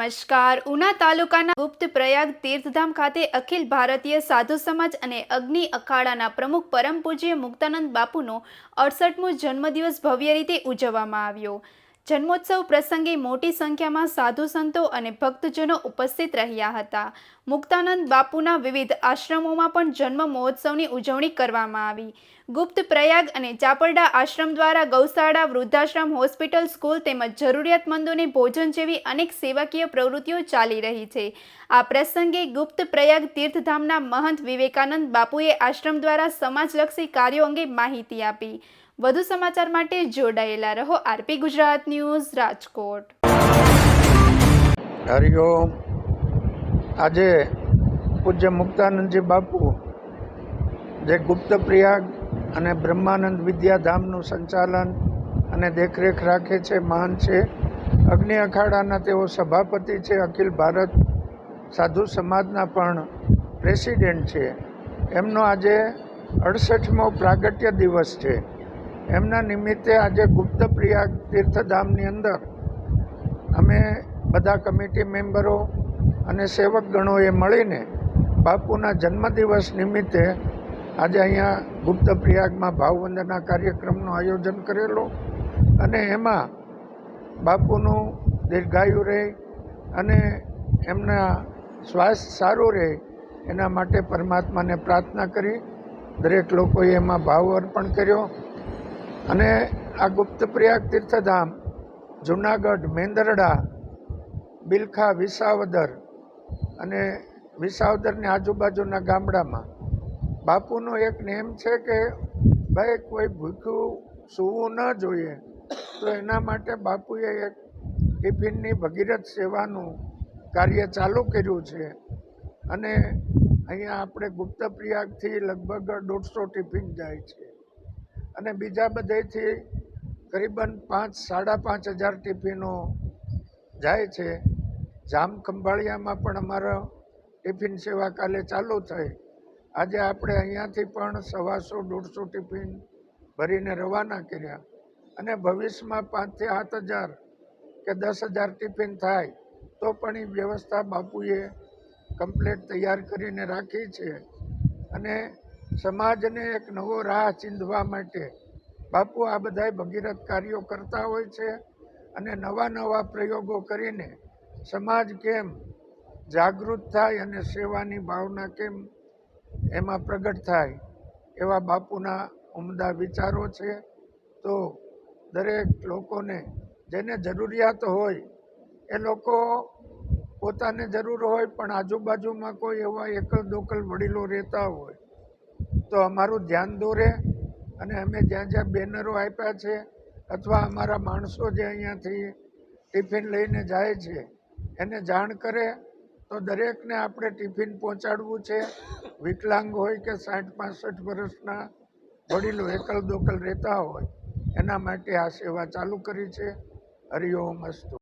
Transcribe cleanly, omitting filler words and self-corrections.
નમસ્કાર. ઉના તાલુકાના ગુપ્ત પ્રયાગ તીર્થધામ ખાતે અખિલ ભારતીય સાધુ સમાજ અને અગ્નિ અખાડાના પ્રમુખ પરમ પૂજ્ય મુક્તાનંદ બાપુનો 68મો જન્મદિવસ ભવ્ય રીતે ઉજવવામાં આવ્યો. જન્મોત્સવ પ્રસંગે મોટી સંખ્યામાં સાધુ સંતો અને ભક્તજનો ઉપસ્થિત રહ્યા હતા. મુક્તાનંદ બાપુના વિવિધ આશ્રમોમાં પણ જન્મ મહોત્સવની ઉજવણી કરવામાં આવી. ગુપ્ત પ્રયાગ અને ચાપરડા આશ્રમ દ્વારા ગૌશાળા, વૃદ્ધાશ્રમ, હોસ્પિટલ, સ્કૂલ તેમજ જરૂરિયાતમંદોને ભોજન જેવી અનેક સેવાકીય પ્રવૃત્તિઓ ચાલી રહી છે. આ પ્રસંગે ગુપ્ત પ્રયાગ તીર્થધામના મહંત વિવેકાનંદ બાપુએ આશ્રમ દ્વારા સમાજલક્ષી કાર્યો અંગે માહિતી આપી. વધુ સમાચાર માટે જોડાયેલા રહો આરપી ગુજરાત ન્યૂઝ, રાજકોટ. હરિઓમ. આજે પૂજ્ય મુક્તાનંદજી બાપુ જે ગુપ્ત પ્રયાગ અને બ્રહ્માનંદ વિદ્યાધામનું સંચાલન અને દેખરેખ રાખે છે, મહાન છે. અગ્નિ અખાડાના તેઓ સભાપતિ છે. અખિલ ભારત સાધુ સમાજના પણ પ્રેસિડેન્ટ છે. એમનો આજે 68મો પ્રાગટ્ય દિવસ છે. એમના નિમિત્તે આજે ગુપ્ત પ્રયાગ તીર્થધામની અંદર અમે બધા કમિટી મેમ્બરો અને સેવકગણોએ મળીને બાપુના જન્મદિવસ નિમિત્તે આજે અહીંયા ગુપ્ત પ્રયાગમાં ભાવવંદના કાર્યક્રમનું આયોજન કરેલું અને એમાં બાપુનું દીર્ઘાયુ રહે અને એમના સ્વાસ્થ્ય સારું રહે એના માટે પરમાત્માને પ્રાર્થના કરી. દરેક લોકોએ એમાં ભાવ અર્પણ કર્યો અને આ ગુપ્ત પ્રયાગ તીર્થધામ જૂનાગઢ, મેંદરડા, બિલખા, વિસાવદર અને વિસાવદરની આજુબાજુના ગામડામાં બાપુનો એક નેમ છે કે ભાઈ કોઈ ભૂખ્યું સૂવું ન જોઈએ, તો એના માટે બાપુએ એક ટિફિનની ભગીરથ સેવાનું કાર્ય ચાલુ કર્યું છે અને અહીંયા આપણે ગુપ્ત પ્રયાગથી લગભગ 150 ટિફિન જાય છે અને બીજા બધેથી કરીબન 5,000-5,500 ટિફિનો જાય છે. જામ ખંભાળિયામાં પણ અમારો ટિફિન સેવા કાલે ચાલુ થઈ. આજે આપણે અહીંયાથી પણ 125-150 ટિફિન ભરીને રવાના કર્યા અને ભવિષ્યમાં 5,000 કે 10,000 ટિફિન થાય તો પણ એ વ્યવસ્થા બાપુએ કમ્પ્લીટ તૈયાર કરીને રાખી છે અને સમાજને એક નવો રાહ ચીંધવા માટે બાપુ આ બધાય ભગીરથ કાર્યો કરતા હોય છે અને નવા નવા પ્રયોગો કરીને સમાજ કેમ જાગૃત થાય અને સેવાની ભાવના કેમ એમાં પ્રગટ થાય એવા બાપુના ઉમદા વિચારો છે. તો દરેક લોકોને જેને જરૂરિયાત હોય એ લોકો પોતાને જરૂર હોય પણ આજુબાજુમાં કોઈ એવા એકલ દોકલ વડીલો રહેતા હોય તો અમારું ધ્યાન દોરે અને અમે જ્યાં જ્યાં બેનરો આપ્યા છે અથવા અમારા માણસો જે અહીંયાથી ટિફિન લઈને જાય છે એને જાણ કરે તો દરેકને આપણે ટિફિન પહોંચાડવું છે. વિકલાંગ હોય કે 60-65 વર્ષના વડીલો એકલ દોકલ રહેતા હોય એના માટે આ સેવા ચાલુ કરી છે. હરિઓમ અસ્તુ.